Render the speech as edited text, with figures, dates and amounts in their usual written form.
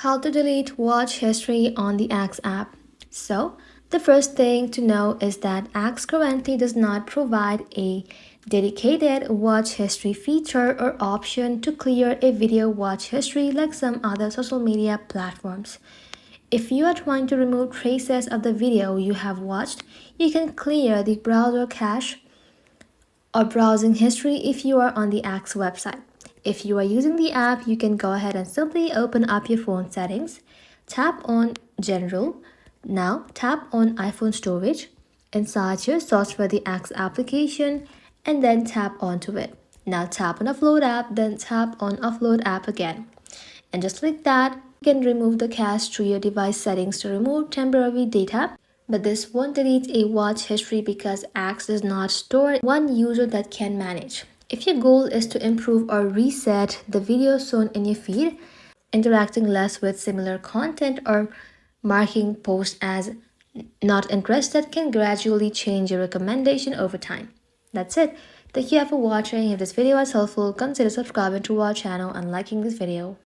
How to delete watch history on the Axe app. So, the first thing to know is that Axe currently does not provide a dedicated watch history feature or option to clear a video watch history like some other social media platforms. If you are trying to remove traces of the video you have watched, you can clear the browser cache or browsing history if you are on the Axe website. If you are using the app, you can go ahead and simply open up your phone settings, tap on General, now tap on iPhone Storage, inside here search for the Axe application and then tap onto it. Now tap on Upload app, then tap on Upload app again. And just like that, you can remove the cache through your device settings to remove temporary data. But this won't delete a watch history because Axe does not store one user that can manage. If your goal is to improve or reset the videos shown in your feed, interacting less with similar content or marking posts as not interested can gradually change your recommendation over time. That's it. Thank you for watching. If this video was helpful, consider subscribing to our channel and liking this video.